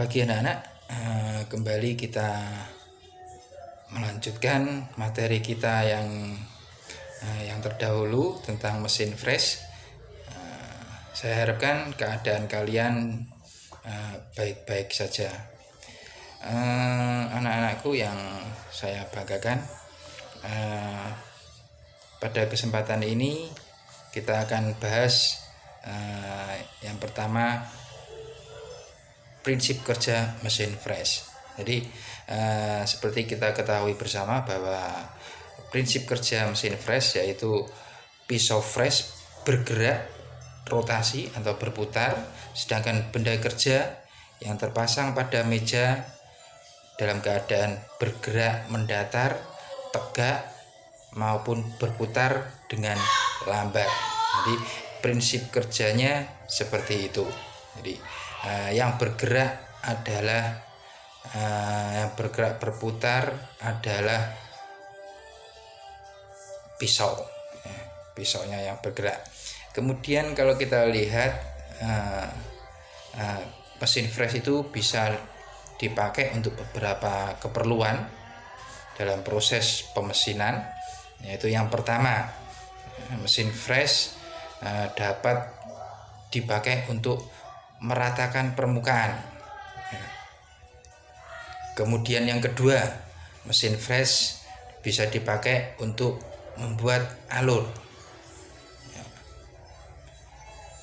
Selamat pagi anak-anak. Kembali kita melanjutkan materi kita yang terdahulu tentang mesin fresh. Saya harapkan keadaan kalian baik-baik saja. Anak-anakku yang saya banggakan, pada kesempatan ini kita akan bahas yang pertama, prinsip kerja mesin fresh. Jadi seperti kita ketahui bersama bahwa prinsip kerja mesin fresh yaitu pisau fresh bergerak rotasi atau berputar, sedangkan benda kerja yang terpasang pada meja dalam keadaan bergerak mendatar, tegak maupun berputar dengan lambat. Jadi prinsip kerjanya seperti itu. Jadi yang bergerak berputar adalah pisau, pisaunya yang bergerak. Kemudian kalau kita lihat mesin fresh itu bisa dipakai untuk beberapa keperluan dalam proses pemesinan, yaitu yang pertama, mesin fresh dapat dipakai untuk meratakan permukaan. Kemudian yang kedua, mesin fresh bisa dipakai untuk membuat alur.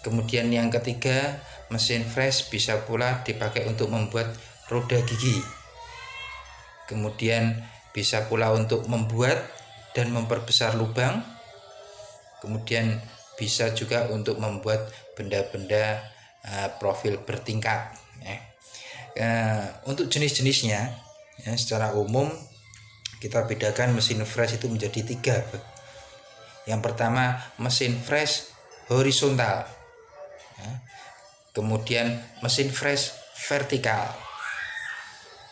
Kemudian yang ketiga, mesin fresh bisa pula dipakai untuk membuat roda gigi. Kemudian bisa pula untuk membuat dan memperbesar lubang. Kemudian bisa juga untuk membuat benda-benda profil bertingkat. Untuk jenis-jenisnya, secara umum kita bedakan mesin fresh itu menjadi 3. Yang pertama, mesin fresh horizontal, kemudian mesin fresh vertikal,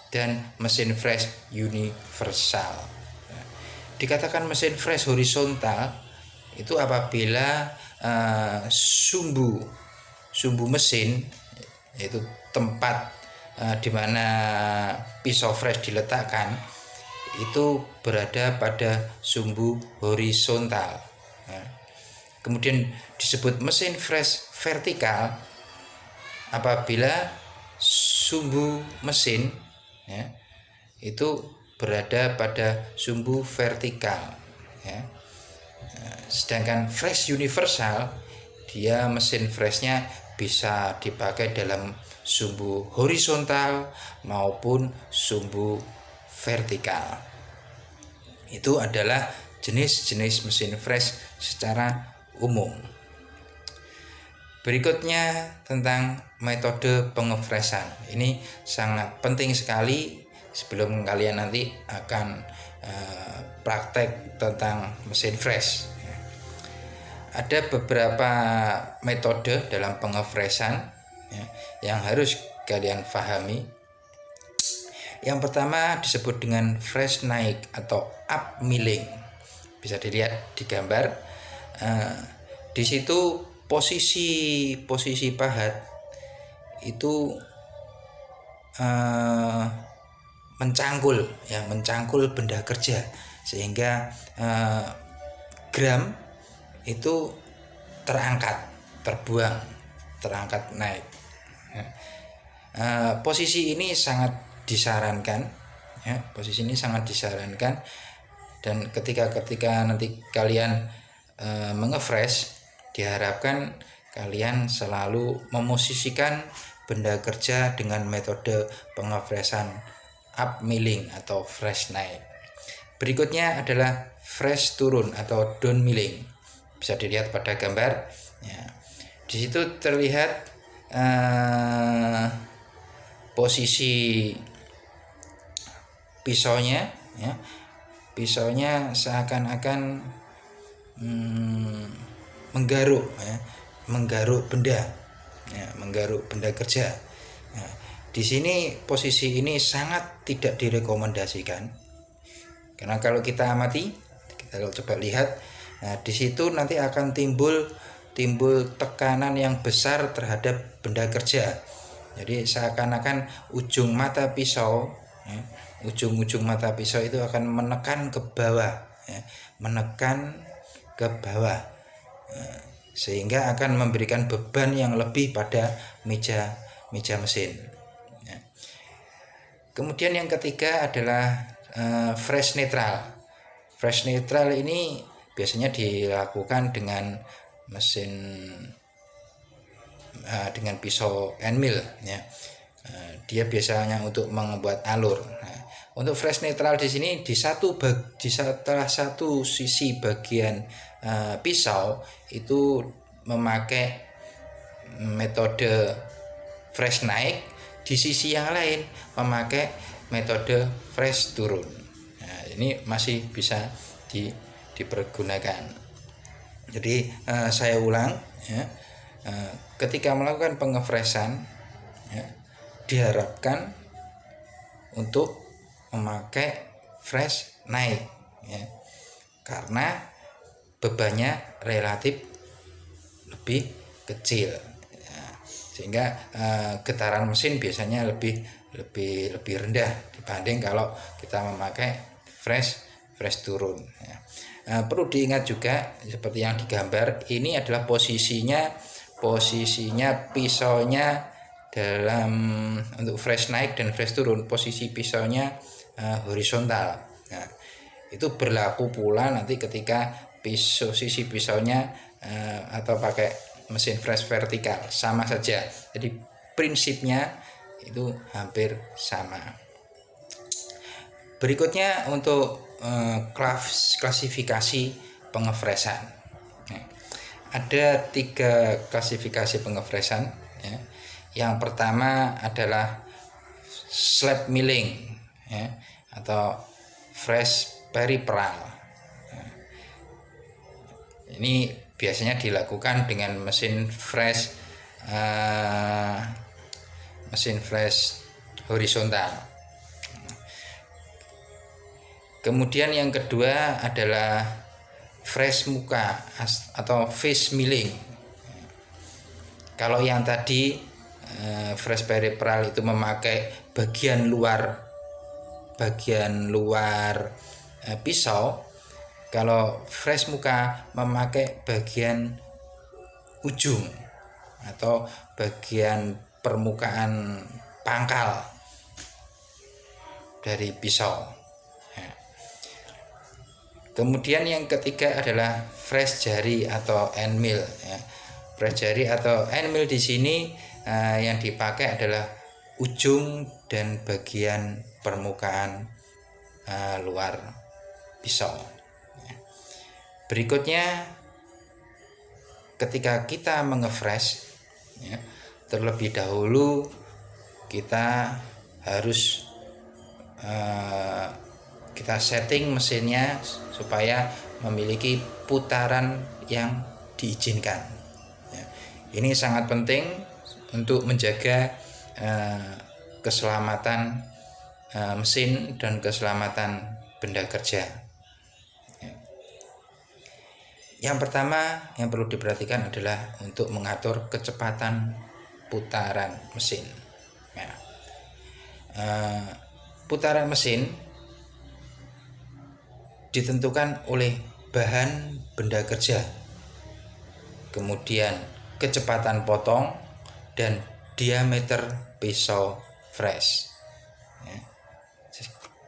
dan mesin fresh universal. Dikatakan mesin fresh horizontal itu apabila sumbu mesin, yaitu tempat di mana pisau fresh diletakkan, itu berada pada sumbu horizontal. Kemudian disebut mesin fresh vertikal apabila sumbu mesin itu berada pada sumbu vertikal. Sedangkan fresh universal, dia mesin freshnya bisa dipakai dalam sumbu horizontal maupun sumbu vertikal. Itu adalah jenis-jenis mesin fresh secara umum. Berikutnya tentang metode pengefreshan. Ini sangat penting sekali sebelum kalian nanti akan praktek tentang mesin fresh. Ada beberapa metode dalam pengefreshan yang harus kalian pahami. Yang pertama disebut dengan fresh naik atau up milling. Bisa dilihat di gambar. Di situ posisi pahat itu mencangkul benda kerja, sehingga gram itu terangkat naik. Posisi ini sangat disarankan, dan ketika nanti kalian mengefresh, diharapkan kalian selalu memosisikan benda kerja dengan metode pengefreshan up milling atau fresh naik. Berikutnya adalah fresh turun atau down milling. Bisa dilihat pada gambar. Di situ terlihat posisi pisaunya. Pisaunya seakan-akan menggaruk benda kerja. Di sini posisi ini sangat tidak direkomendasikan, karena kalau kita amati, kita coba lihat, di situ nanti akan timbul tekanan yang besar terhadap benda kerja. Jadi seakan-akan ujung mata pisau, ya, ujung-ujung mata pisau itu akan menekan ke bawah, ya, menekan ke bawah, sehingga akan memberikan beban yang lebih pada meja mesin. Ya. Kemudian yang ketiga adalah fresh netral. Fresh netral ini biasanya dilakukan dengan mesin dengan pisau end mill, ya. Dia biasanya untuk membuat alur. Nah, untuk fresh netral di sini di salah satu sisi bagian pisau itu memakai metode fresh naik, di sisi yang lain memakai metode fresh turun. Nah, ini masih bisa dipergunakan. Jadi saya ulang, ya. Ketika melakukan pengefreshan, ya, diharapkan untuk memakai fresh naik, ya, karena bebannya relatif lebih kecil, ya, sehingga getaran mesin biasanya lebih rendah dibanding kalau kita memakai fresh turun, ya. Perlu diingat juga seperti yang digambar, ini adalah posisinya pisaunya dalam untuk fresh naik dan fresh turun, posisi pisaunya horizontal. Nah, itu berlaku pula nanti ketika sisi pisaunya atau pakai mesin fresh vertikal, sama saja. Jadi prinsipnya itu hampir sama. Berikutnya untuk klasifikasi pengefreshan. Ada 3 klasifikasi pengefreshan, ya. Yang pertama adalah slab milling, ya, atau fresh peripheral. Ini biasanya dilakukan dengan mesin fresh horizontal. Kemudian yang kedua adalah fresh muka atau face milling. Kalau yang tadi fresh peripheral itu memakai bagian luar pisau, kalau fresh muka memakai bagian ujung atau bagian permukaan pangkal dari pisau. Kemudian yang ketiga adalah fresh jari atau end mill, ya. Fresh jari atau end mill di sini yang dipakai adalah ujung dan bagian permukaan luar pisau. Berikutnya, ketika kita mengefresh, ya, terlebih dahulu kita harus kita setting mesinnya supaya memiliki putaran yang diizinkan, ya. Ini sangat penting untuk menjaga keselamatan mesin dan keselamatan benda kerja. Yang pertama yang perlu diperhatikan adalah untuk mengatur kecepatan putaran mesin, ya. Putaran mesin ditentukan oleh bahan benda kerja, kemudian kecepatan potong, dan diameter pisau fresh, ya.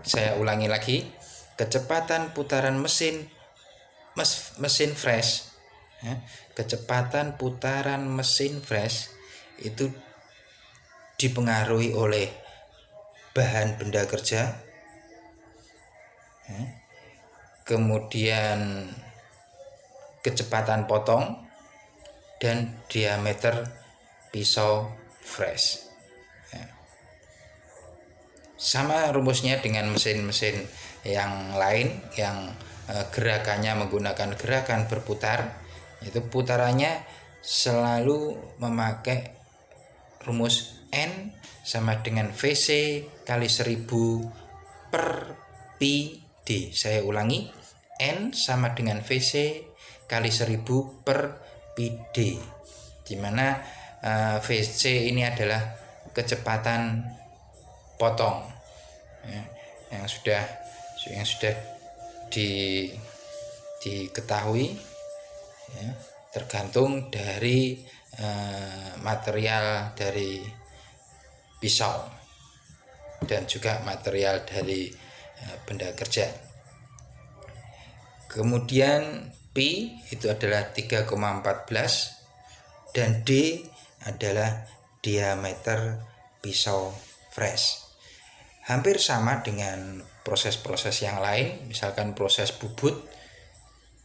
Saya ulangi lagi, kecepatan putaran mesin fresh, ya, kecepatan putaran mesin fresh itu dipengaruhi oleh bahan benda kerja, ya, kemudian kecepatan potong, dan diameter pisau fresh, ya. Sama rumusnya dengan mesin-mesin yang lain yang gerakannya menggunakan gerakan berputar, itu putarannya selalu memakai rumus N sama dengan VC kali 1000 per pi D. Saya ulangi, N sama dengan VC kali 1000 per pi D, dimana VC ini adalah kecepatan potong, ya, yang sudah diketahui, ya, tergantung dari material dari pisau dan juga material dari benda kerja. Kemudian Pi itu adalah 3,14 dan D adalah diameter pisau fresh. Hampir sama dengan proses-proses yang lain, misalkan proses bubut,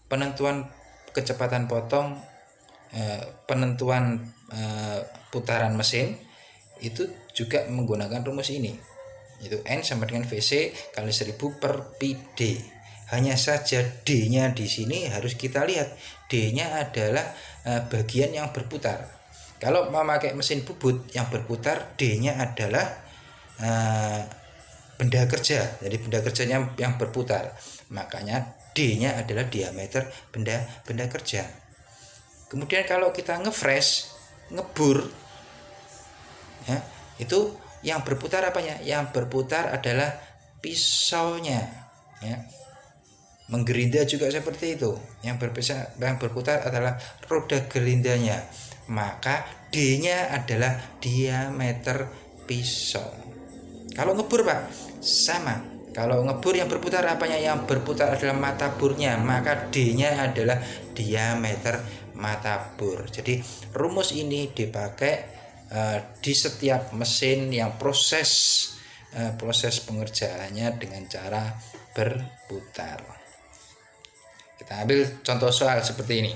penentuan kecepatan potong, penentuan putaran mesin itu juga menggunakan rumus ini, yaitu N sama dengan VC kali 1000 per Pi D. Hanya saja D-nya di sini harus kita lihat, D-nya adalah bagian yang berputar. Kalau memakai mesin bubut yang berputar, D-nya adalah benda kerja, jadi benda kerjanya yang berputar, makanya D-nya adalah diameter benda kerja. Kemudian kalau kita ngefresh, ngebur, ya, itu yang berputar apanya? Yang berputar adalah pisaunya, ya. Menggerinda juga seperti itu, yang berputar adalah roda gerindanya, maka D-nya adalah diameter pisau. Kalau ngebur Pak, sama. Kalau ngebur yang berputar apanya? Yang berputar adalah mata burnya, maka D-nya adalah diameter mata bur. Jadi rumus ini dipakai di setiap mesin yang proses pengerjaannya dengan cara berputar. Kita ambil contoh soal seperti ini.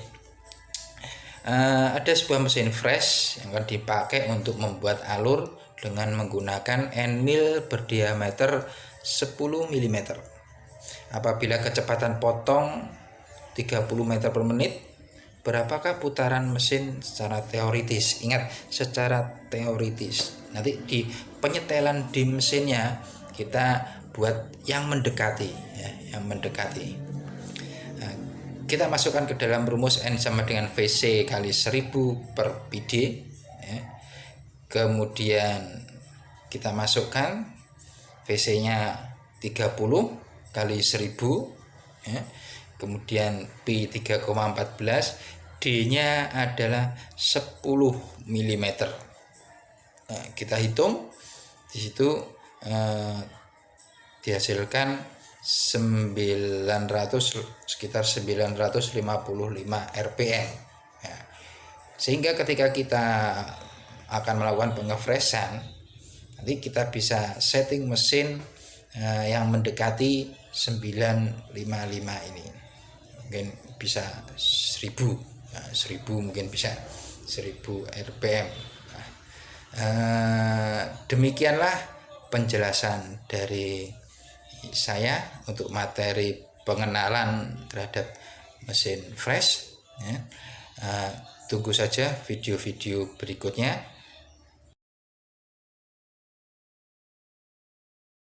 Ada sebuah mesin fresh yang akan dipakai untuk membuat alur dengan menggunakan end mill berdiameter 10 mm. Apabila kecepatan potong 30 meter per menit, berapakah putaran mesin secara teoritis? Ingat, secara teoritis. Nanti di penyetelan di mesinnya kita buat yang mendekati, ya, yang mendekati. Nah, kita masukkan ke dalam rumus N sama dengan VC kali 1000 per Pi D, ya. Kemudian kita masukkan VC-nya 30 kali 1000, ya. Kemudian Pi 3,14, D-nya adalah 10 mm. Nah, kita hitung di situ dihasilkan sekitar 955 rpm, ya. Sehingga ketika kita akan melakukan pengefreshan, nanti kita bisa setting mesin yang mendekati 955 ini, mungkin bisa 1000, ya, 1000 mungkin bisa 1000 rpm. Demikianlah penjelasan dari saya untuk materi pengenalan terhadap mesin fresh, ya. Tunggu saja video-video berikutnya.